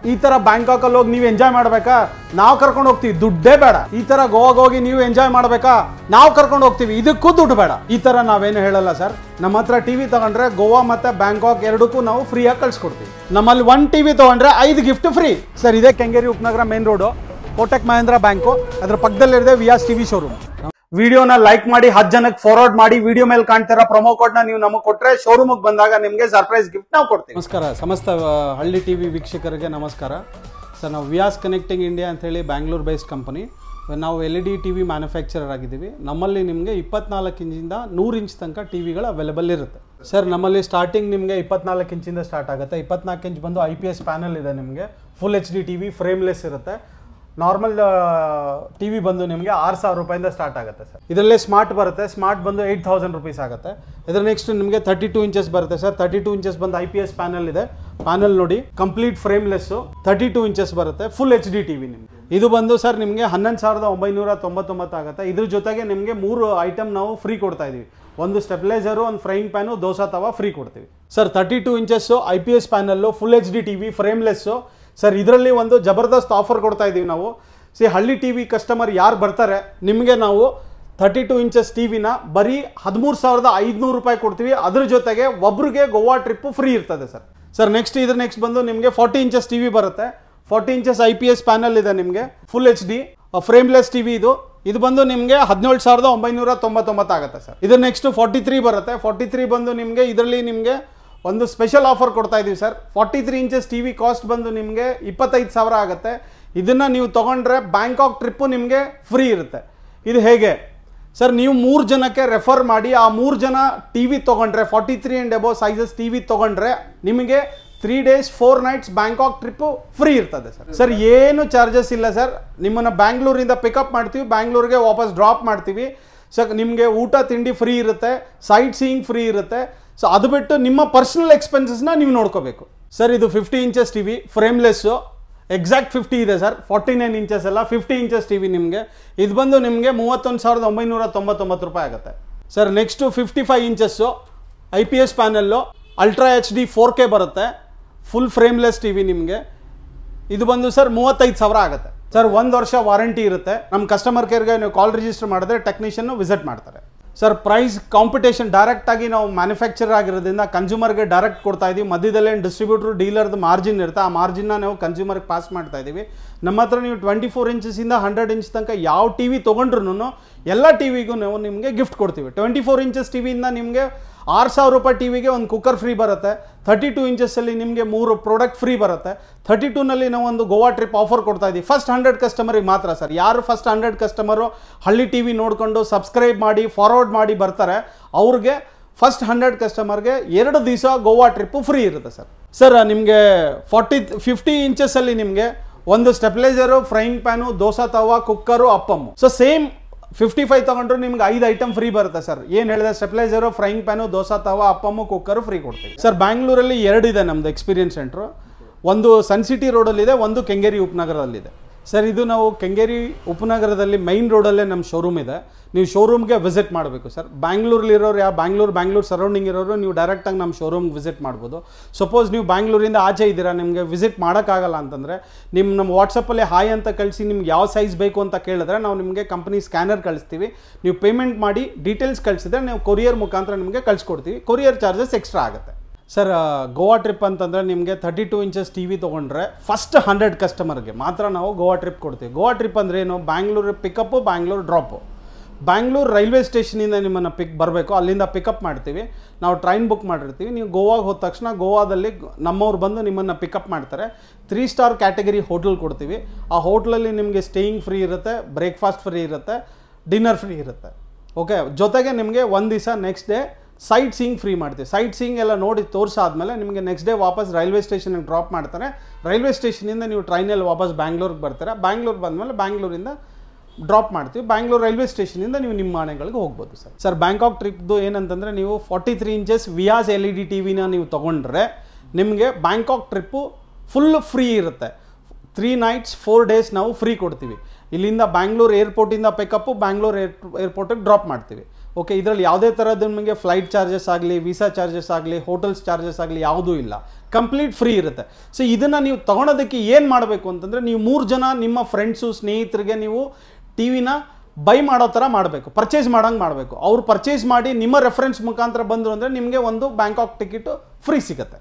ಈ ತರ ಬ್ಯಾಂಕಾಕ್ ಅಲ್ಲಿ ಹೋಗಿ ನೀವು ಎಂಜಾಯ್ ಮಾಡ್ಬೇಕಾ? ನಾವು ಕರ್ಕೊಂಡು ಹೋಗ್ತೀವಿ, ದುಡ್ಡೇ ಬೇಡ. ಈ ತರ ಗೋವಾಗ ಹೋಗಿ ನೀವು ಎಂಜಾಯ್ ಮಾಡ್ಬೇಕಾ? ನಾವು ಕರ್ಕೊಂಡು ಹೋಗ್ತೀವಿ, ಇದಕ್ಕೂ ದುಡ್ಡು ಬೇಡ. ಈ ತರ ನಾವೇನು ಹೇಳಲ್ಲ ಸರ್. ನಮ್ಮ ಹತ್ರ ಟಿವಿ ತಗೊಂಡ್ರೆ ಗೋವಾ ಮತ್ತೆ ಬ್ಯಾಂಕಾಕ್ ಎರಡಕ್ಕೂ ನಾವು ಫ್ರೀ ಆಗಿ ಕಳ್ಸಿಕೊಡ್ತೀವಿ. ನಮ್ಮಲ್ಲಿ 1 ಟಿವಿ ತಗೊಂಡ್ರೆ 5 ಗಿಫ್ಟ್ ಫ್ರೀ ಸರ್. ಇದೇ ಕೆಂಗೇರಿ ಉಪನಗರ main road, Kotak Mahindra bank, ಅದ್ರ ಪಕ್ಕದಲ್ಲಿದೆ ವಿಯಾಸ್ ಟಿವಿ ಶೋರೂಮ್. ವಿಡಿಯೋನ ಲೈಕ್ ಮಾಡಿ 10 ಜನಕ್ಕೆ ಫಾರ್ವರ್ಡ್ ಮಾಡಿ. ವಿಡಿಯೋ ಮೇಲೆ ಕಾಣ್ತಿರೋ ಪ್ರೊಮೋ ಕೋಡ್ ನ ನೀವು ನಮಗೆ ಕೊಟ್ರೆ ಶೋರೂಮ್ ಬಂದಾಗ ನಿಮಗೆ ಸರ್ಪ್ರೈಸ್ ಗಿಫ್ಟ್ ನಾವು ಕೊಡ್ತೀವಿ. ನಮಸ್ಕಾರ ಸಮಸ್ತ ಹಳ್ಳಿ ಟಿವಿ ವೀಕ್ಷಕರಿಗೆ ನಮಸ್ಕಾರ ಸರ್. ನಾವು ವಿಯಾಸ್ ಕನೆಕ್ಟಿಂಗ್ ಇಂಡಿಯಾ ಅಂತ ಹೇಳಿ ಬ್ಯಾಂಗ್ಳೂರ್ ಬೇಸ್ಡ್ ಕಂಪನಿ. ನಾವು LED ಟಿವಿ ಮ್ಯಾನುಫ್ಯಾಕ್ಚರರ್ ಆಗಿದ್ದೀವಿ. ನಮ್ಮಲ್ಲಿ ನಿಮಗೆ 24 ಇಂಚಿಂದ 100 ಇಂಚ್ ತನಕ ಟಿವಿಗಳು ಅವೈಲೇಬಲ್ ಇರುತ್ತೆ ಸರ್. ನಮ್ಮಲ್ಲಿ ಸ್ಟಾರ್ಟಿಂಗ್ ನಿಮಗೆ 24 ಇಂಚಿಂದ ಸ್ಟಾರ್ಟ್ ಆಗುತ್ತೆ. 24 ಇಂಚ್ ಬಂದು IPS ಪ್ಯಾನಲ್ ಇದೆ ನಿಮಗೆ. ಫುಲ್ HD ಟಿವಿ ಫ್ರೇಮ್ಲೆಸ್ ಇರುತ್ತೆ. ನಾರ್ಮಲ್ ಟಿವಿ ಬಂದು ನಿಮಗೆ 6,000 ರೂಪಾಯಿಂದ ಸ್ಟಾರ್ಟ್ ಆಗುತ್ತೆ ಸರ್. ಇದರಲ್ಲೇ ಸ್ಮಾರ್ಟ್ ಬರುತ್ತೆ. ಸ್ಮಾರ್ಟ್ ಬಂದು 8,000 ರುಪೀಸ್ ಆಗುತ್ತೆ. ಇದರ ನೆಕ್ಸ್ಟ್ ನಿಮಗೆ 32 ಇಂಚಸ್ ಬರುತ್ತೆ ಸರ್. 32 ಇಂಚಸ್ ಬಂದು IPS ಪ್ಯಾನಲ್ ಇದೆ. ಪ್ಯಾನಲ್ ನೋಡಿ ಕಂಪ್ಲೀಟ್ ಫ್ರೇಮ್ಲೆಸ್ 32 ಇಂಚಸ್ ಬರುತ್ತೆ. ಫುಲ್ HD ಟಿವಿ ನಿಮಗೆ. ಇದು ಬಂದು ಸರ್ ನಿಮಗೆ 11,999 ಆಗುತ್ತೆ. ಇದ್ರ ಜೊತೆಗೆ ನಿಮಗೆ 3 ಐಟಮ್ ನಾವು ಫ್ರೀ ಕೊಡ್ತಾ ಇದೀವಿ. ಒಂದು ಸ್ಟೆಬಿಲೈಸರು, ಒಂದು frying pan, dosa tawa free ಕೊಡ್ತೀವಿ sir. 32 inches IPS panel, full HD TV frameless sir. ಇದರಲ್ಲಿ ಒಂದು ಜಬರ್ದಸ್ತ್ ಆಫರ್ ಕೊಡ್ತಾ ಇದ್ದೀವಿ ನಾವು. ಹಳ್ಳಿ ಟಿವಿ ಕಸ್ಟಮರ್ ಯಾರು ಬರ್ತಾರೆ ನಿಮಗೆ ನಾವು 32 ಇಂಚಸ್ ಟಿವಿನ ಬರೀ 13,500 ರೂಪಾಯಿ ಕೊಡ್ತೀವಿ. ಅದ್ರ ಜೊತೆಗೆ ಒಬ್ರಿಗೆ ಗೋವಾ ಟ್ರಿಪ್ಪು ಫ್ರೀ ಇರ್ತದೆ ಸರ್. ನೆಕ್ಸ್ಟ್ ಬಂದು ನಿಮಗೆ 40 ಇಂಚಸ್ ಟಿವಿ ಬರುತ್ತೆ. 40 ಇಂಚಸ್ IPS ಪ್ಯಾನಲ್ ಇದೆ ನಿಮಗೆ. ಫುಲ್ HD ಫ್ರೇಮ್ಲೆಸ್ ಟಿವಿ ಇದು ಬಂದು ನಿಮಗೆ 17,999 ಆಗುತ್ತೆ ಸರ್. ಇದು ನೆಕ್ಸ್ಟ್ 43 ಬರುತ್ತೆ. 43 ಬಂದು ನಿಮಗೆ ಇದರಲ್ಲಿ ನಿಮಗೆ ಒಂದು ಸ್ಪೆಷಲ್ ಆಫರ್ ಕೊಡ್ತಾ ಇದೀವಿ ಸರ್. 43 ಇಂಚಸ್ ಟಿವಿ ಕಾಸ್ಟ್ ಬಂದು ನಿಮಗೆ 25,000 ಆಗುತ್ತೆ. ಇದನ್ನು ನೀವು ತೊಗೊಂಡ್ರೆ ಬ್ಯಾಂಕಾಕ್ ಟ್ರಿಪ್ಪು ನಿಮಗೆ ಫ್ರೀ ಇರುತ್ತೆ. ಇದು ಹೇಗೆ ಸರ್? ನೀವು 3 ಜನಕ್ಕೆ ರೆಫರ್ ಮಾಡಿ ಆ 3 ಜನ ಟಿವಿ ತೊಗೊಂಡ್ರೆ 43 ಆ್ಯಂಡ್ ಅಬೋವ್ ಸೈಜಸ್ ಟಿವಿ ತೊಗೊಂಡ್ರೆ ನಿಮಗೆ 3 days 4 nights Bangkok trip free ಇರ್ತದೆ ಸರ್. ಏನು ಚಾರ್ಜಸ್ ಇಲ್ಲ ಸರ್. ನಿಮ್ಮನ್ನು ಬ್ಯಾಂಗ್ಳೂರಿಂದ ಪಿಕಪ್ ಮಾಡ್ತೀವಿ, ಬ್ಯಾಂಗ್ಳೂರಿಗೆ ವಾಪಸ್ ಡ್ರಾಪ್ ಮಾಡ್ತೀವಿ ಸರ್. ನಿಮಗೆ ಊಟ ತಿಂಡಿ ಫ್ರೀ ಇರುತ್ತೆ, ಸೈಟ್ ಸೀಯಿಂಗ್ ಫ್ರೀ ಇರುತ್ತೆ. ಸೊ ಅದು ಬಿಟ್ಟು ನಿಮ್ಮ ಪರ್ಸನಲ್ ಎಕ್ಸ್ಪೆನ್ಸಸ್ನ ನೀವು ನೋಡ್ಕೋಬೇಕು ಸರ್. ಇದು 50 ಇಂಚಸ್ ಟಿವಿ ಫ್ರೇಮ್ಲೆಸ್ಸು, ಎಕ್ಸಾಕ್ಟ್ 50 ಇದೆ ಸರ್. 49 ಇಂಚಸ್ ಅಲ್ಲ, 50 ಇಂಚಸ್ ಟಿವಿ ನಿಮಗೆ. ಇದು ಬಂದು ನಿಮಗೆ 31,999 ರೂಪಾಯಿ ಆಗುತ್ತೆ sir. Next 55 inches IPS panel, ultra HD 4K ಬರುತ್ತೆ. ಫುಲ್ ಫ್ರೇಮ್ಲೆಸ್ ಟಿವಿ ನಿಮಗೆ. ಇದು ಬಂದು ಸರ್ 35,000 ಆಗುತ್ತೆ ಸರ್. 1 ವರ್ಷ ವಾರಂಟಿ ಇರುತ್ತೆ. ನಮ್ಮ ಕಸ್ಟಮರ್ ಕೇರ್ಗೆ ನೀವು ಕಾಲ್ ರಿಜಿಸ್ಟರ್ ಮಾಡಿದ್ರೆ ಟೆಕ್ನಿಷಿಯನ್ನು ವಿಸಿಟ್ ಮಾಡ್ತಾರೆ ಸರ್. ಪ್ರೈಸ್ ಕಾಂಪಿಟೇಷನ್ ಡೈರೆಕ್ಟಾಗಿ ನಾವು ಮ್ಯಾನುಫ್ಯಾಕ್ಚರ್ ಆಗಿರೋದ್ರಿಂದ ಕನ್ಸ್ಯೂಮರ್ಗೆ ಡೈರೆಕ್ಟ್ ಕೊಡ್ತಾ ಇದ್ದೀವಿ. ಮಧ್ಯದಲ್ಲೇ ಡಿಸ್ಟ್ರಿಬ್ಯೂಟರ್ ಡೀಲರ್ದು ಮಾರ್ಜಿನ್ ಇರುತ್ತೆ. ಆ ಮಾರ್ಜಿನ್ನ ನಾವು ಕನ್ಸ್ಯೂಮರ್ಗೆ ಪಾಸ್ ಮಾಡ್ತಾ ಇದ್ದೀವಿ. ನಮ್ಮ ಹತ್ರ ನೀವು 24 ಇಂಚಸ್ಸಿಂದ 100 ಇಂಚ್ ತನಕ ಯಾವ ಟಿವಿ ತೊಗೊಂಡ್ರು ಎಲ್ಲ ಟಿವಿಗೂ ನಾವು ನಿಮಗೆ ಗಿಫ್ಟ್ ಕೊಡ್ತೀವಿ. 24 ಇಂಚಸ್ ಟಿವಿಯಿಂದ ನಿಮಗೆ 6,000 ರೂಪಾಯಿ ಟಿವಿಗೆ ಒಂದು ಕುಕ್ಕರ್ ಫ್ರೀ ಬರುತ್ತೆ. 32 ಇಂಚಸ್ಸಲ್ಲಿ ನಿಮಗೆ 3 ಪ್ರಾಡಕ್ಟ್ ಫ್ರೀ ಬರುತ್ತೆ. 32ನಲ್ಲಿ ನಾವು ಒಂದು ಗೋವಾ ಟ್ರಿಪ್ ಆಫರ್ ಕೊಡ್ತಾ ಇದ್ದೀವಿ. ಫಸ್ಟ್ 100 ಕಸ್ಟಮರಿಗೆ ಮಾತ್ರ ಸರ್. ಯಾರು ಫಸ್ಟ್ 100 ಕಸ್ಟಮರು ಹಳ್ಳಿ ಟಿವಿ ನೋಡಿಕೊಂಡು ಸಬ್ಸ್ಕ್ರೈಬ್ ಮಾಡಿ ಫಾರ್ವರ್ಡ್ ಮಾಡಿ ಬರ್ತಾರೆ ಅವ್ರಿಗೆ ಫಸ್ಟ್ 100 ಕಸ್ಟಮರ್ಗೆ 2 ದಿವಸ ಗೋವಾ ಟ್ರಿಪ್ಪು ಫ್ರೀ ಇರುತ್ತೆ ಸರ್. ನಿಮಗೆ 50 ಇಂಚಸ್ಸಲ್ಲಿ ನಿಮಗೆ ಒಂದು ಸ್ಟೆಬಿಲೈಸರು, ಫ್ರೈಯಿಂಗ್ ಪ್ಯಾನು, ದೋಸಾ ತವಾ, ಕುಕ್ಕರು, ಅಪ್ಪಮ್ಮು. ಸೊ ಸೇಮ್ 55 ತಗೊಂಡ್ರು ನಿಮ್ಗೆ 5 ಐಟಮ್ ಫ್ರೀ ಬರುತ್ತೆ ಸರ್. ಏನು ಹೇಳಿದೆ, ಸ್ಟೆಬಿಲೈಸರು, ಫ್ರೈಯಿಂಗ್ ಪ್ಯಾನು, ದೋಸಾ ತವಾ, ಅಪ್ಪಮ್ಮು, ಕುಕ್ಕರು ಫ್ರೀ ಕೊಡ್ತೀವಿ ಸರ್. ಬ್ಯಾಂಗ್ಳೂರಲ್ಲಿ 2 ಇದೆ ನಮ್ಮದು ಎಕ್ಸ್ಪೀರಿಯನ್ಸ್ ಸೆಂಟ್ರು. ಒಂದು ಸನ್ ಸಿಟಿ ರೋಡಲ್ಲಿದೆ, ಒಂದು ಕೆಂಗೇರಿ ಉಪನಗರದಲ್ಲಿದೆ ಸರ್. ಇದು ನಾವು ಕೆಂಗೇರಿ ಉಪನಗರದಲ್ಲಿ ಮೈನ್ ರೋಡಲ್ಲೇ ನಮ್ಮ ಶೋರೂಮ್ ಇದೆ. ನೀವು ಶೋರೂಮ್ಗೆ ವಿಸಿಟ್ ಮಾಡಬೇಕು ಸರ್. ಬ್ಯಾಂಗ್ಳೂರಲ್ಲಿರೋರು ಬ್ಯಾಂಗ್ಳೂರ್ ಸರೌಂಡಿಂಗ್ ಇರೋರು ನೀವು ಡೈರೆಕ್ಟಾಗಿ ನಮ್ಮ ಶೋರೂಮ್ಗೆ ವಿಸಿಟ್ ಮಾಡ್ಬೋದು. ಸಪೋಸ್ ನೀವು ಬ್ಯಾಂಗ್ಳೂರಿಂದ ಆಚೆ ಇದ್ದೀರಾ, ನಿಮಗೆ ವಿಸಿಟ್ ಮಾಡೋಕ್ಕಾಗಲ್ಲ ಅಂತಂದರೆ ನಮ್ಮ ವಾಟ್ಸಪ್ಪಲ್ಲಿ ಹಾಯ್ ಅಂತ ಕಳಿಸಿ ನಿಮ್ಗೆ ಯಾವ ಸೈಜ್ ಬೇಕು ಅಂತ ಕೇಳಿದ್ರೆ ನಾವು ನಿಮಗೆ ಕಂಪನಿ ಸ್ಕ್ಯಾನರ್ ಕಳಿಸ್ತೀವಿ. ನೀವು ಪೇಮೆಂಟ್ ಮಾಡಿ ಡೀಟೇಲ್ಸ್ ಕಳಿಸಿದ್ರೆ ನಾವು ಕೊರಿಯರ್ ಮುಖಾಂತರ ನಿಮಗೆ ಕಳಿಸ್ಕೊಡ್ತೀವಿ. ಕೊರಿಯರ್ ಚಾರ್ಜಸ್ ಎಕ್ಸ್ಟ್ರಾ ಆಗುತ್ತೆ ಸರ್. ಗೋವಾ ಟ್ರಿಪ್ ಅಂತಂದರೆ ನಿಮಗೆ 32 ಇಂಚಸ್ ಟಿವಿ ತೊಗೊಂಡ್ರೆ ಫಸ್ಟ್ 100 ಕಸ್ಟಮರ್ಗೆ ಮಾತ್ರ ನಾವು ಗೋವಾ ಟ್ರಿಪ್ ಕೊಡ್ತೀವಿ. ಗೋವಾ ಟ್ರಿಪ್ ಅಂದರೆ ಏನು? Bangalore pickup, Bangalore drop. Bangalore railway ಸ್ಟೇಷನಿಂದ ನಿಮ್ಮನ್ನು ಬರಬೇಕು, ಅಲ್ಲಿಂದ ಪಿಕಪ್ ಮಾಡ್ತೀವಿ. ನಾವು ಟ್ರೈನ್ ಬುಕ್ ಮಾಡಿರ್ತೀವಿ. ನೀವು ಗೋವಾಗೆ ಹೋದ ತಕ್ಷಣ ಗೋವಾದಲ್ಲಿ ನಮ್ಮವ್ರು ಬಂದು ನಿಮ್ಮನ್ನು ಪಿಕಪ್ ಮಾಡ್ತಾರೆ. 3 ಸ್ಟಾರ್ ಕ್ಯಾಟಗರಿ ಹೋಟೆಲ್ ಕೊಡ್ತೀವಿ. ಆ ಹೋಟ್ಲಲ್ಲಿ ನಿಮಗೆ ಸ್ಟೇಯಿಂಗ್ ಫ್ರೀ ಇರುತ್ತೆ, ಬ್ರೇಕ್ಫಾಸ್ಟ್ ಫ್ರೀ ಇರುತ್ತೆ, ಡಿನ್ನರ್ ಫ್ರೀ ಇರುತ್ತೆ. ಓಕೆ, ಜೊತೆಗೆ ನಿಮಗೆ ಒಂದು ದಿವಸ next day site seeing free ಮಾಡ್ತೀವಿ. ಸೈಟ್ ಸೀಯಿಂಗ್ ಎಲ್ಲ ನೋಡಿ ತೋರಿಸಾದ್ಮೇಲೆ ನಿಮಗೆ ನೆಕ್ಸ್ಟ್ ಡೇ ವಾಪಸ್ ರೈಲ್ವೆ ಸ್ಟೇಷನ್ಗೆ ಡ್ರಾಪ್ ಮಾಡ್ತಾರೆ. ರೈಲ್ವೆ ಸ್ಟೇಷನಿಂದ ನೀವು ಟ್ರೈನಲ್ಲಿ ವಾಪಸ್ ಬ್ಯಾಂಗ್ಳೂರಿಗೆ ಬರ್ತಾರೆ. ಬ್ಯಾಂಗ್ಳೂರು ಬಂದಮೇಲೆ ಬ್ಯಾಂಗ್ಳೂರಿಂದ ಡ್ರಾಪ್ ಮಾಡ್ತೀವಿ. ಬ್ಯಾಂಗ್ಳೂರು ರೈಲ್ವೆ ಸ್ಟೇಷನಿಂದ ನೀವು ನಿಮ್ಮ ಮನೆಗಳಿಗೆ ಹೋಗ್ಬೋದು ಸರ್. ಬ್ಯಾಂಕಾಕ್ ಟ್ರಿಪ್ದು ಏನಂತಂದರೆ ನೀವು 43 ಇಂಚಸ್ ವಿಯಾಸ್ LED ಟಿವಿನ ನೀವು ತೊಗೊಂಡ್ರೆ ನಿಮಗೆ ಬ್ಯಾಂಕಾಕ್ ಟ್ರಿಪ್ಪು ಫುಲ್ ಫ್ರೀ ಇರುತ್ತೆ. 3 nights 4 days ನಾವು ಫ್ರೀ ಕೊಡ್ತೀವಿ. ಇಲ್ಲಿಂದ ಬ್ಯಾಂಗ್ಳೂರು ಏರ್ಪೋರ್ಟಿಂದ ಪಿಕಪ್ಪು, ಬ್ಯಾಂಗ್ಳೂರು ಏರ್ಪೋರ್ಟಿಗೆ ಡ್ರಾಪ್ ಮಾಡ್ತೀವಿ. ಓಕೆ, ಇದರಲ್ಲಿ ಯಾವುದೇ ಥರದ್ದು ನಿಮಗೆ ಫ್ಲೈಟ್ ಚಾರ್ಜಸ್ ಆಗಲಿ, ವೀಸಾ ಚಾರ್ಜಸ್ ಆಗಲಿ, ಹೋಟೆಲ್ಸ್ ಚಾರ್ಜಸ್ ಆಗಲಿ ಯಾವುದೂ ಇಲ್ಲ, ಕಂಪ್ಲೀಟ್ ಫ್ರೀ ಇರುತ್ತೆ. ಸೊ ಇದನ್ನು ನೀವು ತೊಗೊಳೋದಕ್ಕೆ ಏನು ಮಾಡಬೇಕು ಅಂತಂದರೆ, ನೀವು 3 ಜನ ನಿಮ್ಮ ಫ್ರೆಂಡ್ಸು ಸ್ನೇಹಿತರಿಗೆ ನೀವು ಟಿ ವಿನ ಬೈ ಮಾಡೋ ಥರ ಮಾಡಬೇಕು, ಪರ್ಚೇಸ್ ಮಾಡೋಂಗೆ ಮಾಡಬೇಕು. ಅವ್ರು ಪರ್ಚೇಸ್ ಮಾಡಿ ನಿಮ್ಮ ರೆಫರೆನ್ಸ್ ಮುಖಾಂತರ ಬಂದರು ಅಂದರೆ ನಿಮಗೆ ಒಂದು ಬ್ಯಾಂಕಾಕ್ ಟಿಕೆಟು ಫ್ರೀ ಸಿಗುತ್ತೆ.